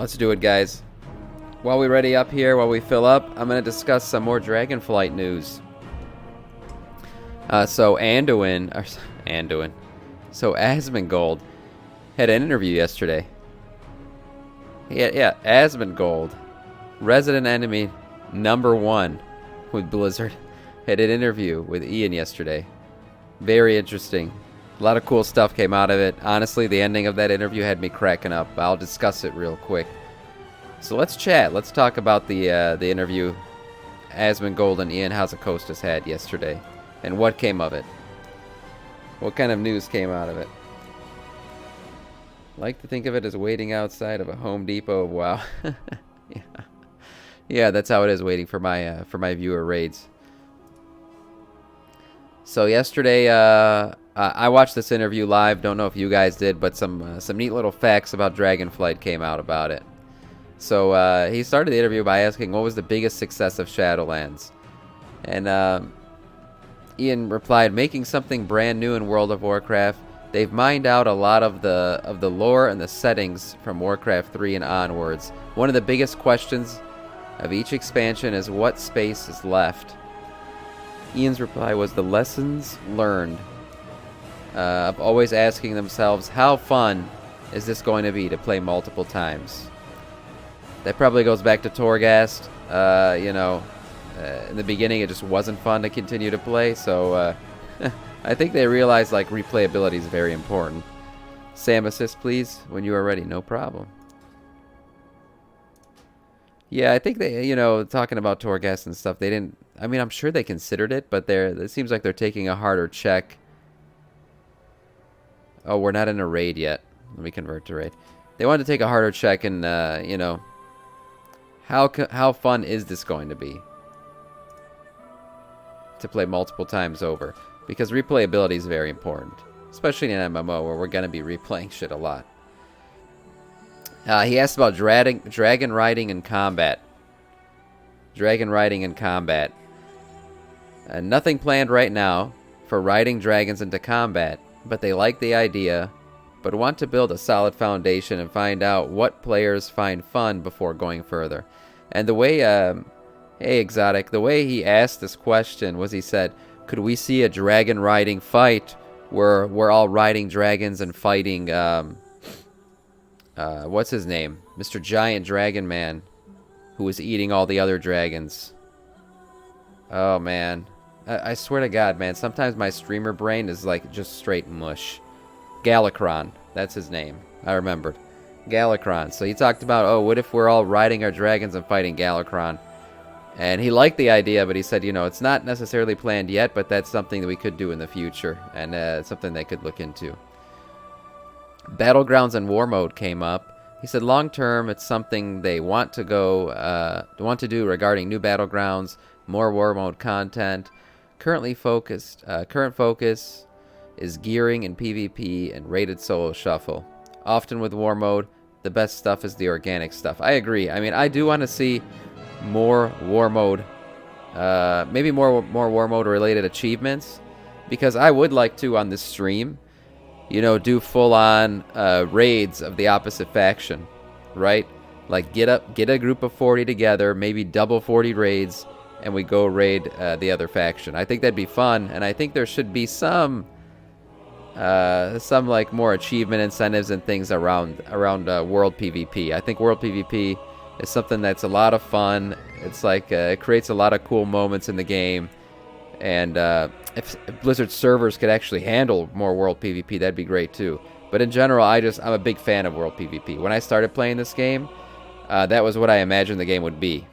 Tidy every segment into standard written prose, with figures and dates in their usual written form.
Let's do it, guys. While we ready up here, while we fill up, I'm going to discuss some more Dragonflight news. So Asmongold had an interview yesterday. Yeah, Asmongold, resident enemy #1 with Blizzard, had an interview with Ian yesterday. Very interesting. A lot of cool stuff came out of it. Honestly, the ending of that interview had me cracking up. I'll discuss it real quick. So let's chat. Let's talk about the interview Asmongold and Ian Hazzikostas had yesterday, and what came of it. What kind of news came out of it? I like to think of it as waiting outside of a Home Depot. Wow. Yeah, that's how it is waiting for my viewer raids. So yesterday, I watched this interview live. Don't know if you guys did, but some neat little facts about Dragonflight came out about it. So he started the interview by asking what was the biggest success of Shadowlands, and Ian replied, "Making something brand new in World of Warcraft. They've mined out a lot of the lore and the settings from Warcraft 3 and onwards. One of the biggest questions of each expansion is what space is left." Ian's reply was the lessons learned of always asking themselves, how fun is this going to be to play multiple times? That probably goes back to Torghast. In the beginning it just wasn't fun to continue to play, so I think they realized like replayability is very important. Sam, assist please when you are ready. No problem. Yeah, I think they, talking about Torghast and stuff, they didn't, I mean, I'm sure they considered it, but it seems like they're taking a harder check. Oh, we're not in a raid yet. Let me convert to raid. They wanted to take a harder check and, how fun is this going to be to play multiple times over? Because replayability is very important, especially in an MMO where we're going to be replaying shit a lot. He asked about dragon riding and combat. Dragon riding and combat. Nothing planned right now for riding dragons into combat, but they like the idea, but want to build a solid foundation and find out what players find fun before going further. And the way, hey Exotic, the way he asked this question was he said, could we see a dragon riding fight where we're all riding dragons and fighting, what's his name? Mr. Giant Dragon Man, who was eating all the other dragons. Oh, man. I swear to God, man, sometimes my streamer brain is like just straight mush. Galakrond, that's his name. I remembered. Galakrond. So he talked about, oh, what if we're all riding our dragons and fighting Galakrond? And he liked the idea, but he said, it's not necessarily planned yet, but that's something that we could do in the future, and it's something they could look into. Battlegrounds and Warmode came up. He said long term it's something they want to do regarding new battlegrounds, more Warmode content. Current focus is gearing and PvP and rated solo shuffle. Often with Warmode, the best stuff is the organic stuff. I agree. I mean, I do want to see more Warmode, maybe more Warmode related achievements, because I would like to on this stream do full-on raids of the opposite faction, right? Like get a group of 40 together, maybe double 40 raids, and we go raid the other faction. I think that'd be fun, and I think there should be some like more achievement incentives and things around World PvP. I think World PvP is something that's a lot of fun. It's like it creates a lot of cool moments in the game. And if Blizzard servers could actually handle more World PvP, that'd be great too. But in general, I'm a big fan of World PvP. When I started playing this game, that was what I imagined the game would be.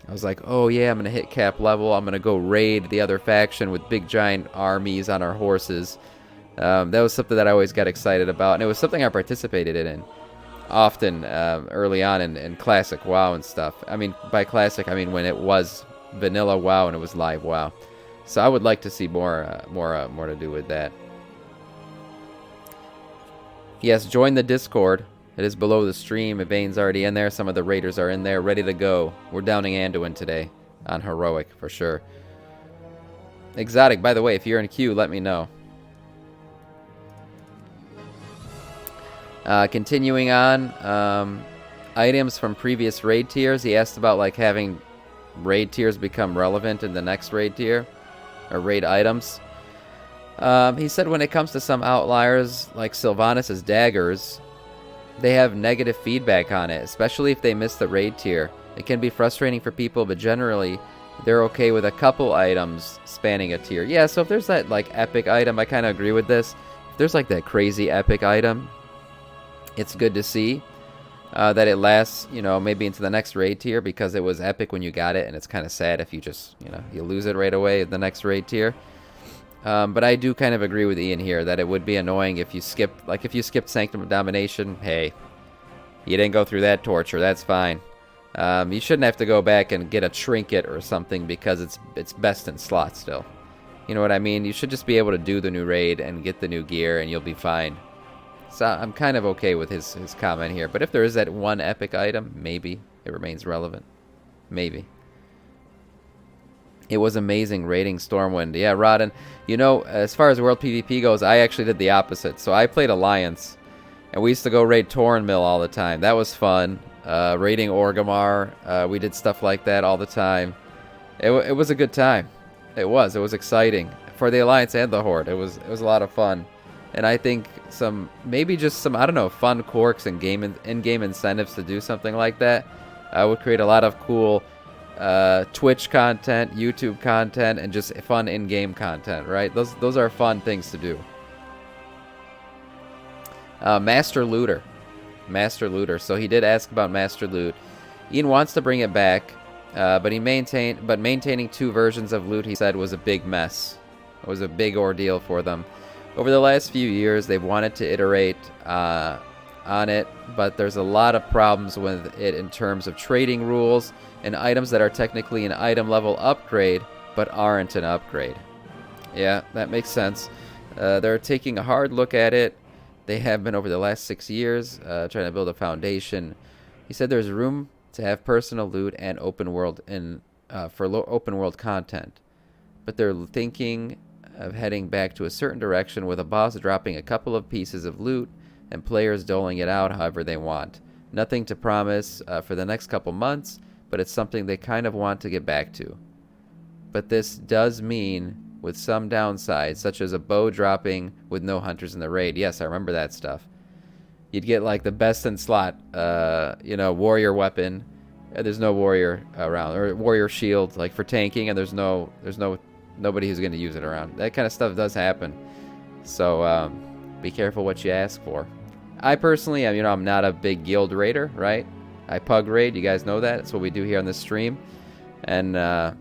I was like, oh yeah, I'm going to hit cap level. I'm going to go raid the other faction with big giant armies on our horses. That was something that I always got excited about. And it was something I participated in often early on in Classic WoW and stuff. I mean, by Classic, I mean when it was vanilla WoW and it was live WoW. So I would like to see more to do with that. Yes, join the Discord. It is below the stream. Evane's already in there. Some of the raiders are in there, ready to go. We're downing Anduin today on Heroic, for sure. Exotic, by the way, if you're in queue, let me know. Continuing on, items from previous raid tiers. He asked about like having raid tiers become relevant in the next raid tier, or raid items. He said when it comes to some outliers like Sylvanas' daggers, they have negative feedback on it, especially if they miss the raid tier. It can be frustrating for people, but generally they're okay with a couple items spanning a tier. Yeah, so if there's that like epic item, I kind of agree with this. If there's like that crazy epic item, it's good to see that it lasts, you know, maybe into the next raid tier because it was epic when you got it, and it's kind of sad if you just, you know, you lose it right away in the next raid tier. But I do kind of agree with Ian here that it would be annoying if you skipped, like if you skipped Sanctum of Domination. Hey, you didn't go through that torture. That's fine. You shouldn't have to go back and get a trinket or something because it's best in slot still. You know what I mean? You should just be able to do the new raid and get the new gear, and you'll be fine. So I'm kind of okay with his comment here. But if there is that one epic item, maybe it remains relevant. Maybe. It was amazing raiding Stormwind. Yeah, Rodden. You know, as far as World PvP goes, I actually did the opposite. So I played Alliance, and we used to go raid Torrenmill all the time. That was fun. Raiding Orgrimmar. We did stuff like that all the time. It was a good time. It was exciting. For the Alliance and the Horde. It was a lot of fun. And I think maybe just some, I don't know, fun quirks and in-game incentives to do something like that would create a lot of cool Twitch content, YouTube content, and just fun in-game content, right? Those are fun things to do. Master Looter. So he did ask about Master Loot. Ian wants to bring it back, but maintaining 2 versions of loot, he said, was a big mess. It was a big ordeal for them. Over the last few years, they've wanted to iterate on it, but there's a lot of problems with it in terms of trading rules and items that are technically an item level upgrade, but aren't an upgrade. Yeah, that makes sense. They're taking a hard look at it. They have been over the last 6 years trying to build a foundation. He said there's room to have personal loot and open world for open world content, but they're thinking of heading back to a certain direction with a boss dropping a couple of pieces of loot and players doling it out however they want. Nothing to promise for the next couple months, but it's something they kind of want to get back to. But this does mean with some downsides, such as a bow dropping with no hunters in the raid. Yes, I remember that stuff. You'd get like the best in slot, warrior weapon. There's no warrior around, or warrior shield like for tanking, and there's nobody who's going to use it around. That kind of stuff does happen. So be careful what you ask for. I personally, I'm not a big guild raider, right? I pug raid. You guys know that. That's what we do here on this stream. And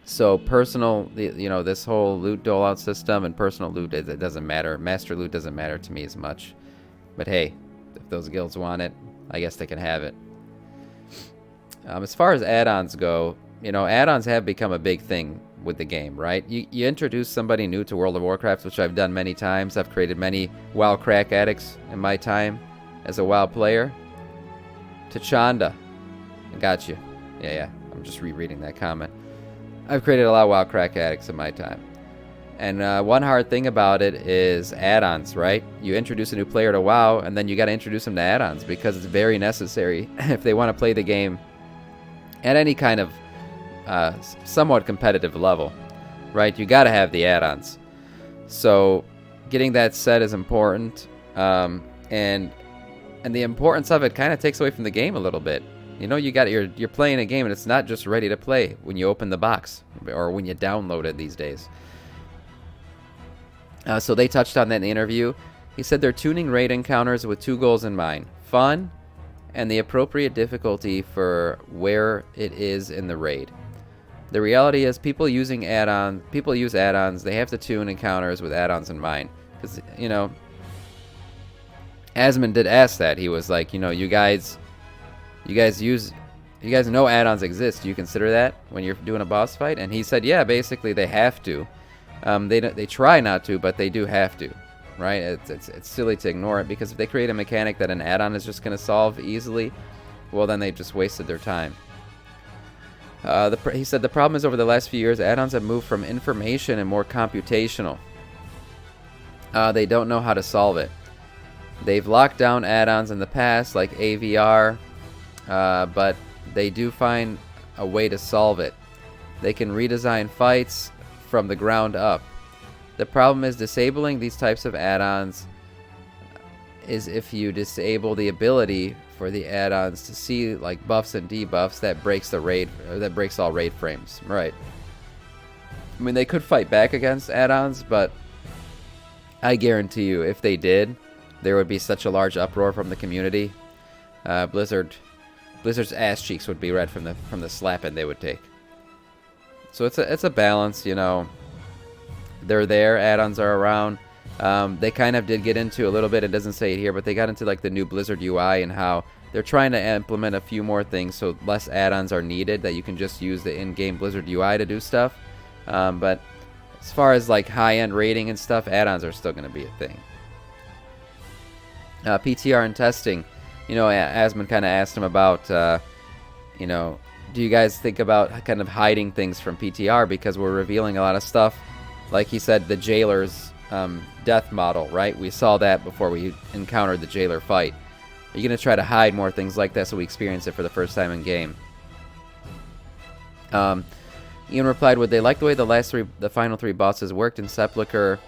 so personal, this whole loot dole out system and personal loot, it doesn't matter. Master loot doesn't matter to me as much. But hey, if those guilds want it, I guess they can have it. As far as add-ons go, add-ons have become a big thing with the game, right? You introduce somebody new to World of Warcraft, which I've done many times. I've created many WoW crack addicts in my time as a WoW player. Tachanda. I got you. Yeah. I'm just rereading that comment. I've created a lot of WoW crack addicts in my time. And one hard thing about it is add-ons, right? You introduce a new player to WoW, and then you got to introduce them to add-ons because it's very necessary if they want to play the game at any kind of somewhat competitive level, right? You got to have the add-ons. So getting that set is important, and the importance of it kind of takes away from the game a little bit. You're playing a game and it's not just ready to play when you open the box or when you download it these days. So they touched on that in the interview. He said they're tuning raid encounters with 2 goals in mind: fun and the appropriate difficulty for where it is in the raid. The reality is people use add-ons. They have to tune encounters with add-ons in mind. Because, Asmon did ask that. He was like, you guys know add-ons exist. Do you consider that when you're doing a boss fight? And he said, yeah, basically they have to. They try not to, but they do have to, right? It's silly to ignore it, because if they create a mechanic that an add-on is just going to solve easily, well, then they've just wasted their time. He said the problem is over the last few years, add-ons have moved from information and more computational. They don't know how to solve it. They've locked down add-ons in the past, like AVR, but they do find a way to solve it. They can redesign fights from the ground up. The problem is disabling these types of add-ons is if you disable the ability for the add-ons to see like buffs and debuffs, that breaks all raid frames. Right. I mean, they could fight back against add-ons, but I guarantee you, if they did, there would be such a large uproar from the community. Blizzard's ass cheeks would be red from the slapping they would take. So it's a balance, you know. They're there, add-ons are around. They kind of did get into a little bit, it doesn't say it here, but they got into like the new Blizzard UI and how they're trying to implement a few more things so less add-ons are needed, that you can just use the in-game Blizzard UI to do stuff. But as far as like high-end rating and stuff, add-ons are still going to be a thing. PTR and testing, you know, Asmon kind of asked him about, you know, do you guys think about kind of hiding things from PTR because we're revealing a lot of stuff? Like he said, the Jailer's death model, right? We saw that before we encountered the Jailer fight. Are you going to try to hide more things like that so we experience it for the first time in game? Ian replied, would they like the way the final three bosses worked in Sepulchre,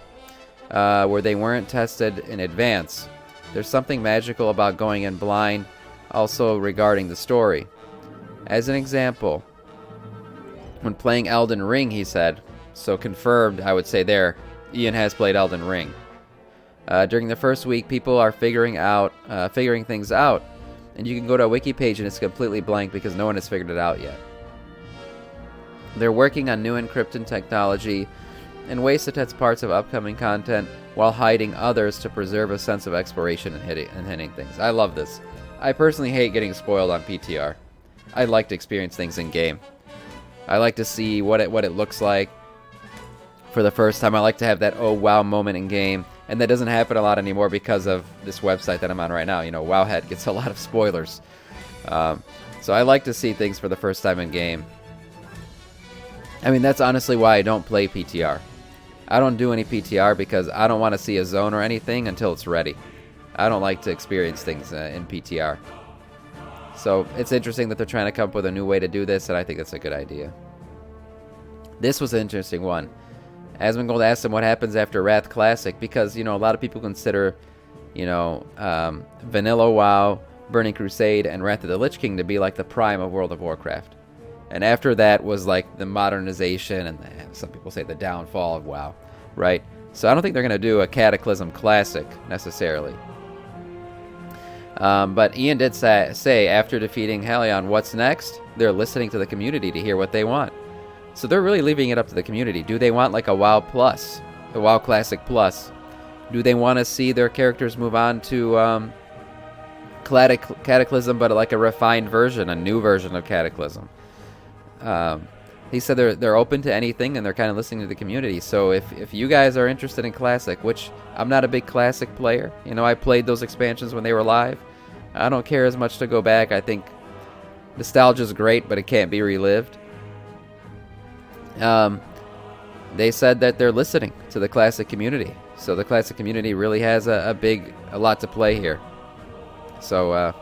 where they weren't tested in advance? There's something magical about going in blind, also regarding the story. As an example, when playing Elden Ring, he said, so confirmed, I would say there, Ian has played Elden Ring. During the first week, people are figuring things out, and you can go to a wiki page and it's completely blank because no one has figured it out yet. They're working on new encryption technology and ways to test parts of upcoming content while hiding others to preserve a sense of exploration and hitting things. I love this. I personally hate getting spoiled on PTR. I like to experience things in game. I like to see what it looks like for the first time. I like to have that oh wow moment in game, and that doesn't happen a lot anymore because of this website that I'm on right now. You know, Wowhead gets a lot of spoilers. So I like to see things for the first time in game. I mean, that's honestly why I don't play PTR. I don't do any PTR because I don't want to see a zone or anything until it's ready. I don't like to experience things in PTR. So it's interesting that they're trying to come up with a new way to do this, and I think that's a good idea. This was an interesting one. Asmongold asked him what happens after Wrath Classic, because, you know, a lot of people consider, you know, Vanilla WoW, Burning Crusade, and Wrath of the Lich King to be like the prime of World of Warcraft. And after that was like the modernization and some people say the downfall of WoW, right? So I don't think they're going to do a Cataclysm Classic necessarily. But Ian did say after defeating Helion, what's next? They're listening to the community to hear what they want. So they're really leaving it up to the community. Do they want like a WoW Plus, a WoW Classic Plus? Do they want to see their characters move on to Cataclysm, but like a refined version, a new version of Cataclysm? He said they're open to anything, and they're kind of listening to the community. So if you guys are interested in Classic, which I'm not a big Classic player, you know, I played those expansions when they were live. I don't care as much to go back. I think nostalgia's great, but it can't be relived. They said that they're listening to the Classic community. So the Classic community really has a lot to play here. So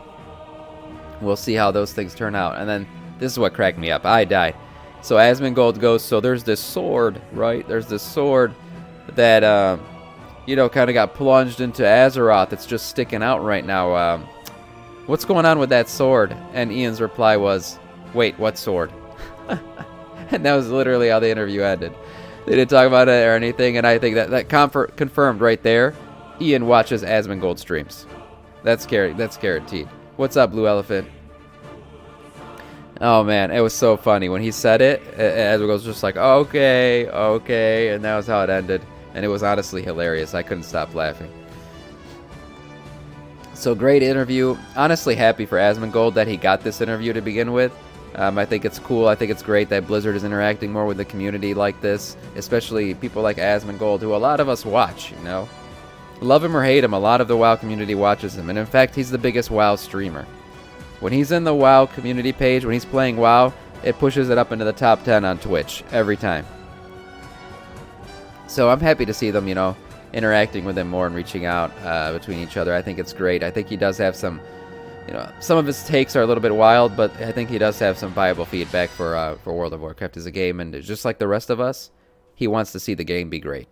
we'll see how those things turn out. And then this is what cracked me up. I died. So Asmongold goes, so there's this sword, right? There's this sword that, you know, kind of got plunged into Azeroth. That's just sticking out right now. What's going on with that sword? And Ian's reply was, wait, what sword? And that was literally how the interview ended. They didn't talk about it or anything, and I think that confirmed right there. Ian watches Asmongold streams. That's guaranteed. What's up, Blue Elephant? Oh man, it was so funny when he said it. Asmongold was just like, okay, and that was how it ended, and it was honestly hilarious. I couldn't stop laughing. So great interview. Honestly, happy for Asmongold that he got this interview to begin with. I think it's cool. I think it's great that Blizzard is interacting more with the community like this, especially people like Asmongold, who a lot of us watch, you know. Love him or hate him, a lot of the WoW community watches him, and in fact, he's the biggest WoW streamer. When he's in the WoW community page, when he's playing WoW, it pushes it up into the top 10 on Twitch every time. So I'm happy to see them, you know, interacting with him more and reaching out between each other. I think it's great. I think he does have some some of his takes are a little bit wild, but I think he does have some viable feedback for World of Warcraft as a game, and just like the rest of us, he wants to see the game be great.